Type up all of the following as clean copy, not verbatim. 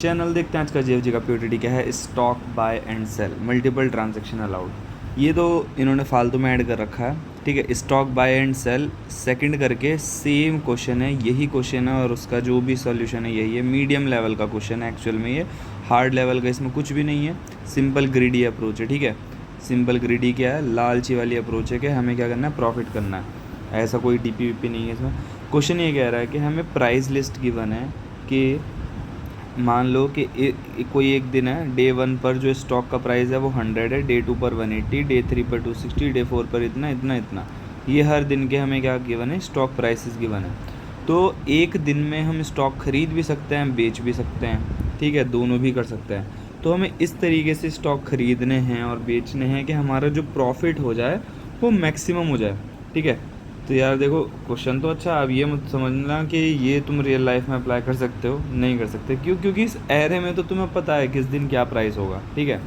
Channel देखते हैं आज का जेएफजी का पीओटीडी क्या है। Stock buy and sell multiple transaction allowed. ये तो इन्होंने फालतू में ऐड कर रखा है, ठीक है। Stock buy and sell second करके सेम क्वेश्चन है, यही क्वेश्चन है और उसका जो भी सॉल्यूशन है यही है। मीडियम लेवल का क्वेश्चन है एक्चुअल में, ये हार्ड लेवल का इसमें कुछ भी नहीं है। सिंपल ग्रीडी अप्रोच है, ठीक है। सिंपल ग्रीडी क्या है, लालची वाली अप्रोच है कि हमें क्या करना है, प्रॉफिट करना है। ऐसा कोई टीपी वीपी नहीं है इसमें। क्वेश्चन ये कह रहा है कि हमें प्राइस लिस्ट गिवन है कि मान लो कि कोई एक दिन है, डे 1 पर जो स्टॉक का प्राइस है वो 100 है, डे 2 पर 180, डे 3 पर 260, डे 4 पर इतना इतना इतना। ये हर दिन के हमें क्या गिवन है, स्टॉक प्राइसेस गिवन है। तो एक दिन में हम स्टॉक खरीद भी सकते हैं, बेच भी सकते हैं, ठीक है, दोनों भी कर सकते हैं। तो हमें इस तरीके से स्टॉक खरीदने हैं और बेचने हैं कि हमारा जो प्रॉफिट हो जाए वो मैक्सिमम हो जाए, ठीक है। तो यार देखो क्वेश्चन तो अच्छा, अब ये मत समझना कि ये तुम रियल लाइफ में अप्लाई कर सकते हो, नहीं कर सकते। क्यों? क्योंकि इस एरे में तो तुम्हें पता है किस दिन क्या प्राइस होगा, ठीक है।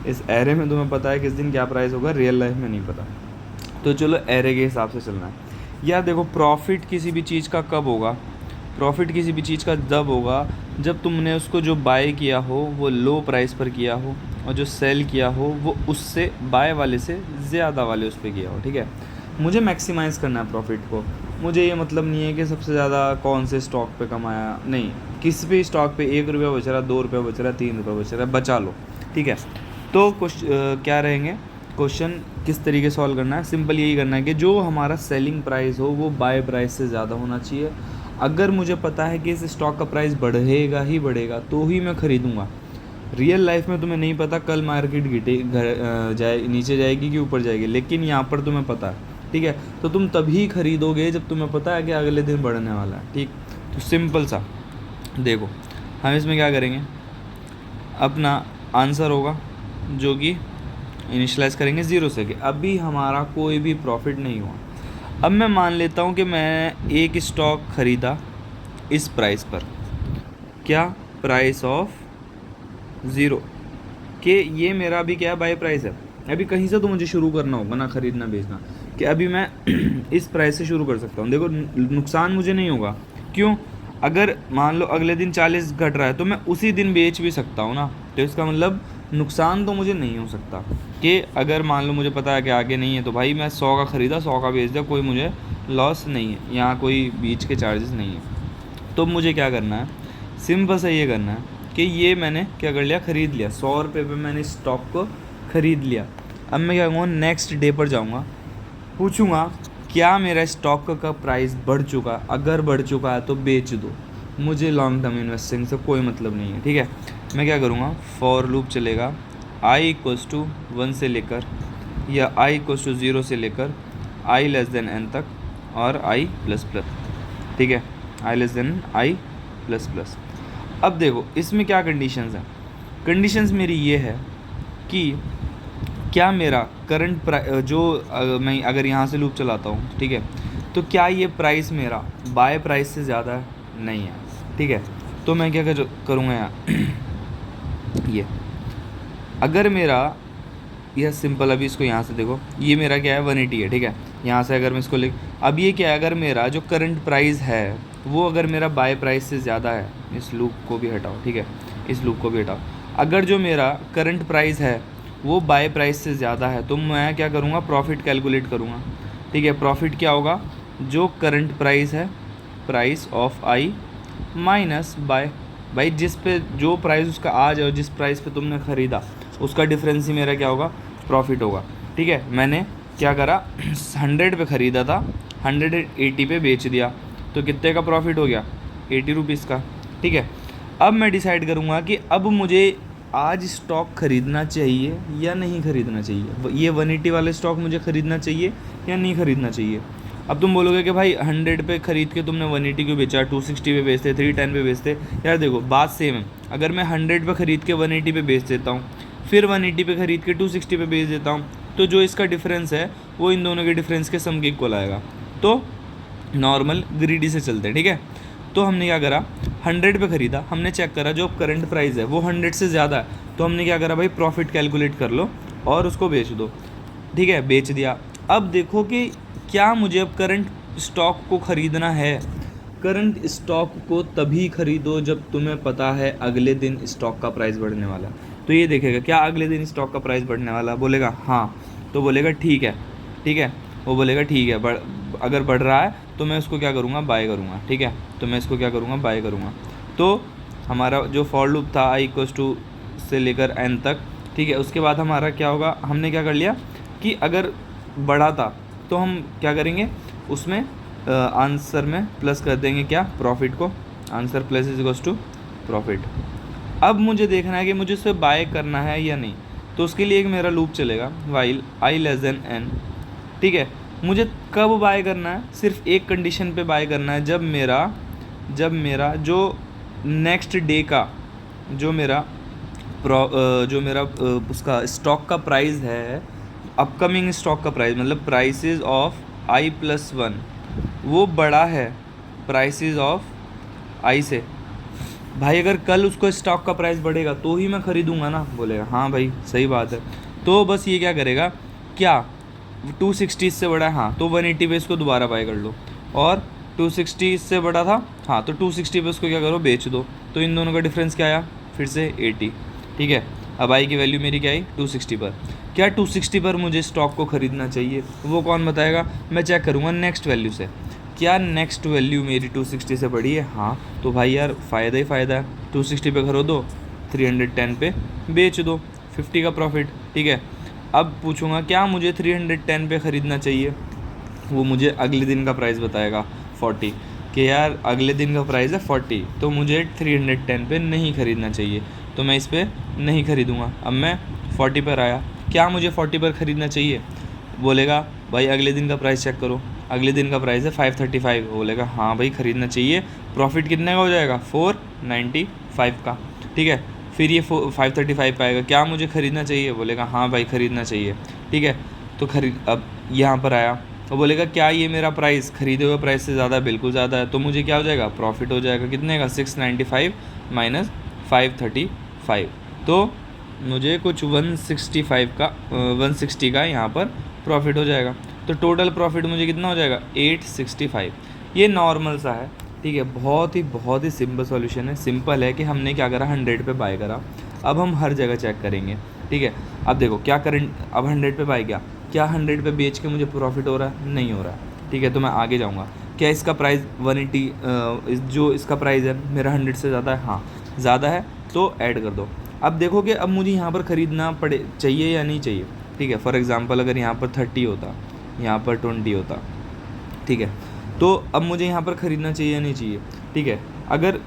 इस एरे में तुम्हें पता है किस दिन क्या प्राइस होगा, रियल लाइफ में नहीं पता। तो चलो एरे के हिसाब से चलना है। यार देखो प्रॉफिट किसी भी चीज़ का कब होगा, प्रॉफिट किसी भी चीज़ का जब होगा जब तुमने उसको जो बाय किया हो वो लो प्राइस पर किया हो और जो सेल किया हो वो उससे बाय वाले से ज़्यादा वाले उस पर किया हो, ठीक है। मुझे मैक्सिमाइज़ करना है प्रॉफिट को। मुझे ये मतलब नहीं है कि सबसे ज़्यादा कौन से स्टॉक पे कमाया, नहीं, किसी भी स्टॉक पे 1 रुपया बच रहा, 2 रुपया बच रहा, 3 रुपया बच रहा है, बचा लो, ठीक है। तो क्या रहेंगे क्वेश्चन, किस तरीके सॉल्व करना है। सिंपल यही करना है कि जो हमारा सेलिंग प्राइस हो वो बाय प्राइस से ज़्यादा होना चाहिए। अगर मुझे पता है कि इस स्टॉक का प्राइस बढ़ेगा ही बढ़ेगा तो ही मैं ख़रीदूँगा। रियल लाइफ में तुम्हें नहीं पता कल मार्केट नीचे जाएगी कि ऊपर जाएगी, लेकिन यहाँ पर तुम्हें पता है, ठीक है। तो तुम तभी खरीदोगे जब तुम्हें पता है कि अगले दिन बढ़ने वाला है, ठीक। तो सिंपल सा देखो, हम इसमें क्या करेंगे, अपना आंसर होगा जो कि इनिशलाइज करेंगे 0 से कि अभी हमारा कोई भी प्रॉफिट नहीं हुआ। अब मैं मान लेता हूँ कि मैं एक स्टॉक ख़रीदा इस प्राइस पर, क्या, प्राइस ऑफ 0, कि ये मेरा अभी क्या बाय प्राइस है। अभी कहीं से तो मुझे शुरू करना होगा ना, ख़रीदना बेचना, कि अभी मैं इस प्राइस से शुरू कर सकता हूँ। देखो नुकसान मुझे नहीं होगा, क्यों? अगर मान लो अगले दिन 40 घट रहा है तो मैं उसी दिन बेच भी सकता हूँ ना। तो इसका मतलब नुकसान तो मुझे नहीं हो सकता। कि अगर मान लो मुझे पता है कि आगे नहीं है तो भाई मैं 100 का ख़रीदा 100 का बेच दिया, कोई मुझे लॉस नहीं है, यहाँ कोई बीच के चार्जेस नहीं है। तो मुझे क्या करना है, सिंपल सा ये करना है कि ये मैंने क्या कर लिया, ख़रीद लिया, 100 रुपये पर मैंने स्टॉक को ख़रीद लिया। अब मैं क्या करूँगा, नेक्स्ट डे पर जाऊँगा, पूछूंगा क्या मेरा स्टॉक का प्राइस बढ़ चुका, अगर बढ़ चुका है तो बेच दो, मुझे लॉन्ग टर्म इन्वेस्टिंग से कोई मतलब नहीं है, ठीक है। मैं क्या करूँगा, फॉर लूप चलेगा i=1 से लेकर या i=0 से लेकर i<n तक और i++, ठीक है, i<i++। अब देखो इसमें क्या कंडीशंस हैं। कंडीशंस मेरी ये है कि क्या मेरा करंट मैं अगर यहाँ से लूप चलाता हूँ, ठीक है, तो क्या ये प्राइस मेरा बाय प्राइस से ज़्यादा है, नहीं है, ठीक है। तो मैं क्या करूँगा यहाँ ये, अगर मेरा यह सिंपल, अभी इसको यहाँ से देखो, ये मेरा क्या है 180 है, ठीक है। यहाँ से अगर मैं इसको अब ये क्या है, अगर मेरा जो करंट प्राइस है वो अगर मेरा बाय प्राइस से ज़्यादा है, इस लूप को भी हटाओ, ठीक है, इस लूप को भी हटाओ, अगर जो मेरा करंट प्राइस है वो बाय प्राइस से ज़्यादा है तो मैं क्या करूँगा, प्रॉफिट कैलकुलेट करूँगा, ठीक है। प्रॉफिट क्या होगा, जो करंट प्राइस है, price of i minus buy, भाई जिस पे जो प्राइस उसका आज और जिस प्राइस पे तुमने ख़रीदा उसका डिफरेंस ही मेरा क्या होगा, प्रॉफिट होगा, ठीक है। मैंने क्या करा, 100 पे ख़रीदा था, 180 पे बेच दिया, तो कितने का प्रॉफिट हो गया, 80 रुपीज़ का, ठीक है। अब मैं डिसाइड करूँगा कि अब मुझे आज स्टॉक ख़रीदना चाहिए या नहीं ख़रीदना चाहिए, ये 180 वाले स्टॉक मुझे ख़रीदना चाहिए या नहीं ख़रीदना चाहिए। अब तुम बोलोगे कि भाई 100 पे ख़रीद के तुमने 180 क्यों बेचा, 260 पे बेचते, 310 पे बेचते। यार देखो बात सेम है, अगर मैं 100 पे ख़रीद के 180 पे बेच देता हूँ, फिर 180 पे ख़रीद के 260 पे बेच देता हूँ, तो जो इसका डिफरेंस है वो इन दोनों के डिफरेंस के सम के इक्वल आएगा। तो नॉर्मल ग्रीडी से चलते हैं, ठीक है। तो हमने क्या करा, 100 पे ख़रीदा, हमने चेक करा जो करंट प्राइस है वो 100 से ज़्यादा है, तो हमने क्या करा भाई, प्रॉफिट कैलकुलेट कर लो और उसको बेच दो, ठीक है, बेच दिया। अब देखो कि क्या मुझे अब करंट स्टॉक को ख़रीदना है, करंट स्टॉक को तभी खरीदो जब तुम्हें पता है अगले दिन स्टॉक का प्राइस बढ़ने वाला है। तो ये देखेगा क्या अगले दिन स्टॉक का प्राइस बढ़ने वाला है, बोलेगा हाँ, तो बोलेगा ठीक है, ठीक है, वो बोलेगा ठीक है, अगर बढ़ रहा है तो मैं उसको क्या करूँगा, बाय करूँगा, ठीक है, तो मैं इसको क्या करूँगा, बाय करूँगा। तो हमारा जो फॉर लूप था आई इक्वल्स टू से लेकर एन तक, ठीक है, उसके बाद हमारा क्या होगा, हमने क्या कर लिया कि अगर बढ़ा था तो हम क्या करेंगे, उसमें आंसर में प्लस कर देंगे क्या, प्रॉफिट को, answer plus is equals to profit. अब मुझे देखना है कि मुझे उसे बाय करना है या नहीं, तो उसके लिए एक मेरा लूप चलेगा while i less than n, ठीक है। मुझे कब बाय करना है, सिर्फ एक कंडीशन पे बाय करना है, जब मेरा जो नेक्स्ट डे का जो मेरा उसका स्टॉक का प्राइस है, अपकमिंग स्टॉक का प्राइस मतलब prices of I plus one, वो बड़ा है प्राइसेस ऑफ आई से। भाई अगर कल उसको स्टॉक का प्राइस बढ़ेगा तो ही मैं ख़रीदूँगा ना, बोलेगा हाँ भाई सही बात है। तो बस ये क्या करेगा, क्या 260 इससे बड़ा है, हाँ तो 180 पे इसको दोबारा बाय कर लो, और 260 इससे बड़ा था, हाँ तो 260 पे उसको क्या करो, बेच दो। तो इन दोनों का डिफरेंस क्या आया, फिर से 80, ठीक है। अब आई की वैल्यू मेरी क्या आई, 260 पर। क्या 260 पर मुझे स्टॉक को ख़रीदना चाहिए, वो कौन बताएगा, मैं चेक करूँगा नेक्स्ट वैल्यू से, क्या नेक्स्ट वैल्यू मेरी 260 से बड़ी है, हाँ तो भाई यार फ़ायदा ही फ़ायदा है, 260 पे खरीदो, 310 पे बेच दो, 50 का प्रॉफिट, ठीक है। अब पूछूंगा क्या मुझे 310 पे ख़रीदना चाहिए, वो मुझे अगले दिन का प्राइस बताएगा 40, कि यार अगले दिन का प्राइस है 40, तो मुझे 310 पे नहीं ख़रीदना चाहिए, तो मैं इस पर नहीं ख़रीदूँगा। अब मैं 40 पर आया, क्या मुझे 40 पर ख़रीदना चाहिए, बोलेगा भाई अगले दिन का प्राइस चेक करो, अगले दिन का प्राइस है 535, बोलेगा हाँ भाई ख़रीदना चाहिए, प्रॉफिट कितने का हो जाएगा, 495 का, ठीक है। फिर ये 535 पाएगा, क्या मुझे ख़रीदना चाहिए, बोलेगा हाँ भाई ख़रीदना चाहिए, ठीक है। तो अब यहाँ पर आया तो बोलेगा क्या ये मेरा प्राइस ख़रीदे हुए प्राइस से ज़्यादा, बिल्कुल ज़्यादा है, तो मुझे क्या हो जाएगा, प्रॉफिट हो जाएगा कितने का, 695 माइनस 535, तो मुझे कुछ 160 का यहाँ पर प्रॉफिट हो जाएगा। तो टोटल प्रॉफिट मुझे कितना हो जाएगा, 865। ये नॉर्मल सा है, ठीक है, बहुत ही सिंपल सॉल्यूशन है। सिंपल है कि हमने क्या करा, 100 पे बाय करा। अब हम हर जगह चेक करेंगे, ठीक है। अब देखो क्या करंट, अब 100 पे बाय किया, क्या 100 पे बेच के मुझे प्रॉफिट हो रहा है, नहीं हो रहा है, ठीक है। तो मैं आगे जाऊँगा, क्या इसका प्राइस 180 जो इसका प्राइस है मेरा 100 से ज़्यादा है, हाँ ज़्यादा है, तो ऐड कर दो। अब देखो कि अब मुझे यहाँ पर ख़रीदना चाहिए या नहीं चाहिए, ठीक है। फॉर एग्ज़ाम्पल अगर यहाँ पर 30 होता, यहाँ पर 20 होता, ठीक है, तो अब मुझे यहाँ पर ख़रीदना चाहिए या नहीं चाहिए, ठीक है। अगर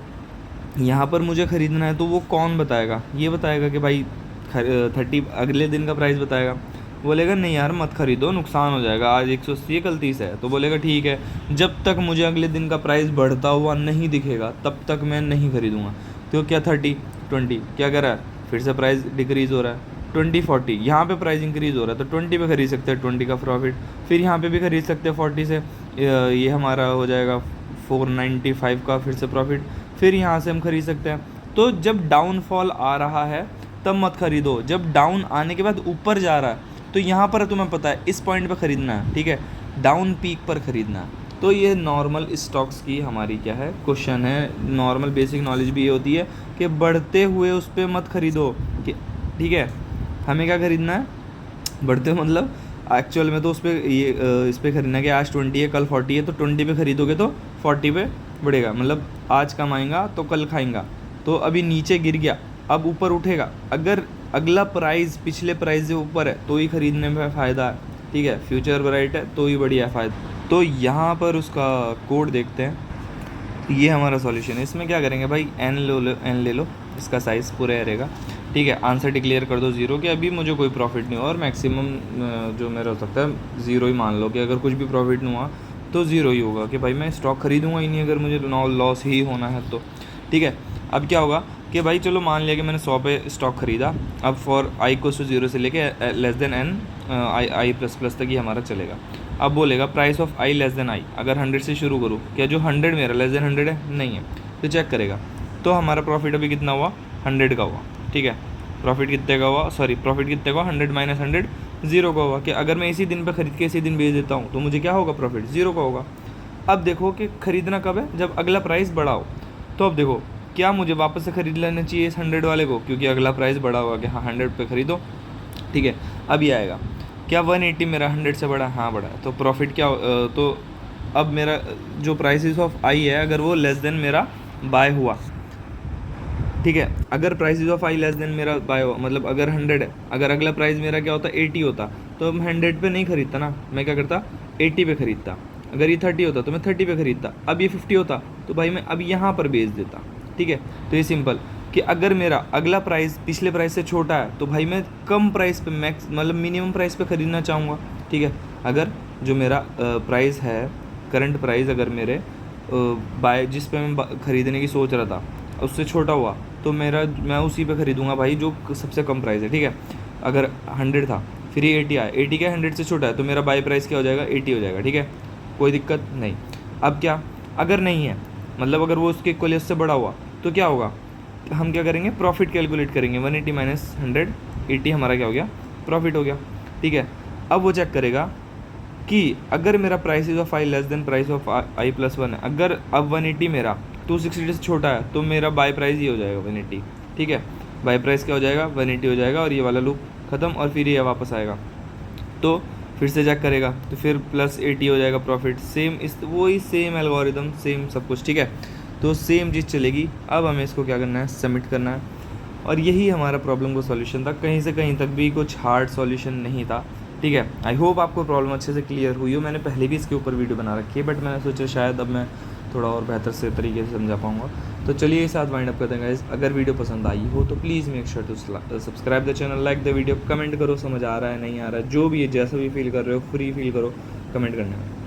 यहाँ पर मुझे ख़रीदना है तो वो कौन बताएगा, ये बताएगा कि भाई 30 अगले दिन का प्राइस बताएगा। बोलेगा नहीं यार मत ख़रीदो, नुकसान हो जाएगा, आज 180 है कल 30 है, तो बोलेगा ठीक है, जब तक मुझे अगले दिन का प्राइस बढ़ता हुआ नहीं दिखेगा तब तक मैं नहीं ख़रीदूँगा। तो क्या 30 20 क्या कर रहा है, फिर से प्राइस डिक्रीज़ हो रहा है, 20 40 यहाँ पे प्राइस इंक्रीज़ हो रहा है, तो 20 पे खरीद सकते हैं, 20 का प्रॉफिट। फिर यहाँ पे भी खरीद सकते हैं 40 से, ये हमारा हो जाएगा 495 का फिर से प्रॉफिट। फिर यहाँ से हम खरीद सकते हैं। तो जब डाउनफॉल आ रहा है तब मत खरीदो, जब डाउन आने के बाद ऊपर जा रहा है तो यहाँ पर तुम्हें पता है इस पॉइंट पर ख़रीदना है, ठीक है, डाउन पीक पर ख़रीदना है। तो ये नॉर्मल स्टॉक्स की हमारी क्या है, क्वेश्चन है। नॉर्मल बेसिक नॉलेज भी ये होती है कि बढ़ते हुए उस पर मत ख़रीदो, कि ठीक है, हमें क्या ख़रीदना है, बढ़ते हुए मतलब एक्चुअल में तो उस पर ये इस पर ख़रीदना है कि आज 20 है कल 40 है, तो 20 पे ख़रीदोगे तो 40 पे बढ़ेगा, मतलब आज कमाएगा तो कल खाएंगा। तो अभी नीचे गिर गया, अब ऊपर उठेगा, अगर अगला प्राइस पिछले प्राइस से ऊपर है तो ही ख़रीदने में फ़ायदा है, ठीक है, फ्यूचर ब्राइट है तो ही बढ़िया फ़ायदा। तो यहाँ पर उसका कोड देखते हैं, तो ये हमारा सॉल्यूशन है। इसमें क्या करेंगे भाई, एन ले लो, इसका साइज़ पूरा रहेगा, ठीक है। आंसर डिक्लेयर कर दो 0 कि अभी मुझे कोई प्रॉफिट नहीं हुआ, और मैक्सिमम जो मेरा हो सकता है 0 ही मान लो, कि अगर कुछ भी प्रॉफिट नहीं हुआ तो 0 ही होगा, कि भाई मैं स्टॉक खरीदूँगा ही नहीं अगर मुझे लॉस ही होना है तो, ठीक है। अब क्या होगा कि भाई चलो मान लिया कि मैंने 100 पे स्टॉक ख़रीदा, अब फॉर आई को 0 से लेके less than n i plus plus तक ही हमारा चलेगा। अब बोलेगा price of i less than i, अगर 100 से शुरू करूँ, क्या जो 100 मेरा लेस देन 100 है, नहीं है, तो चेक करेगा, तो हमारा प्रॉफिट अभी कितना हुआ, 100 का हुआ, ठीक है। प्रॉफिट कितने का हुआ, प्रॉफिट कितने का, 100 माइनस 100 0 का हुआ, कि अगर मैं इसी दिन पे ख़रीद के इसी दिन बेच देता हूँ तो मुझे क्या होगा, प्रॉफिट 0 का होगा। अब देखो कि ख़रीदना कब है, जब अगला प्राइस बढ़ा हो। तो अब देखो क्या मुझे वापस से ख़रीद लेना चाहिए इस 100 वाले को, क्योंकि अगला प्राइस बढ़ा हुआ कि हाँ 100 पे ख़रीदो, ठीक है। अब ये आएगा क्या 180 मेरा 100 से बड़ा, हाँ बड़ा है, तो प्रॉफिट क्या तो अब मेरा जो प्राइसेस ऑफ आई है अगर वो लेस देन मेरा बाय हुआ, ठीक है। अगर prices of i less then मेरा बाय हुआ, मतलब अगर 100 है, अगर अगला प्राइस मेरा क्या होता 80 होता, तो मैं 100 पे नहीं ख़रीदता ना, मैं क्या करता 80 पे ख़रीदता। अगर ये 30 होता तो मैं 30 पे ख़रीदता। अब ये 50 होता तो भाई मैं अब यहाँ पर बेच देता, ठीक है। तो ये सिंपल कि अगर मेरा अगला प्राइस पिछले प्राइस से छोटा है तो भाई मैं कम प्राइस पे मैक्स मतलब मिनिमम प्राइस पे ख़रीदना चाहूँगा, ठीक है। अगर जो मेरा प्राइस है करंट प्राइस अगर मेरे बाय जिस पे मैं ख़रीदने की सोच रहा था उससे छोटा हुआ तो मैं उसी पे ख़रीदूँगा भाई जो सबसे कम प्राइस है, ठीक है। अगर 100 था फिर ये 80 आया, 80 क्या 100 से छोटा है तो मेरा बाय प्राइस क्या हो जाएगा 80 हो जाएगा, ठीक है, कोई दिक्कत नहीं। अब क्या अगर नहीं है, मतलब अगर वो उसके इक्वल से बड़ा हुआ तो क्या होगा, हम क्या करेंगे प्रॉफिट कैलकुलेट करेंगे, 180 माइनस 100, 80 हमारा क्या हो गया प्रॉफिट हो गया, ठीक है। अब वो चेक करेगा कि अगर मेरा price of i less then price of I plus 1 है, अगर अब 180 मेरा 260 से छोटा है तो मेरा बाय प्राइस ही हो जाएगा 180, ठीक है। बाय प्राइस क्या हो जाएगा 180 हो जाएगा और ये वाला लूप ख़त्म और फिर ये वापस आएगा तो फिर से चेक करेगा तो फिर प्लस 80 हो जाएगा प्रॉफिट, सेम इस वही सेम एल्गोरिदम सेम सब कुछ, ठीक है। तो सेम चीज़ चलेगी। अब हमें इसको क्या करना है सबमिट करना है और यही हमारा प्रॉब्लम का सॉल्यूशन था, कहीं से कहीं तक भी कुछ हार्ड सॉल्यूशन नहीं था, ठीक है। आई होप आपको प्रॉब्लम अच्छे से क्लियर हुई हो। मैंने पहले भी इसके ऊपर वीडियो बना रखी है बट मैंने सोचा शायद अब मैं थोड़ा और बेहतर से तरीके से समझा पाऊँगा। तो चलिए इस साथ वाइंड अप करते हैं गाइस। अगर वीडियो पसंद आई हो तो please make sure to subscribe the channel, like the video, comment करो समझ आ रहा है नहीं आ रहा है, जो भी है जैसा भी फील कर रहे हो फ्री फील करो कमेंट करने में।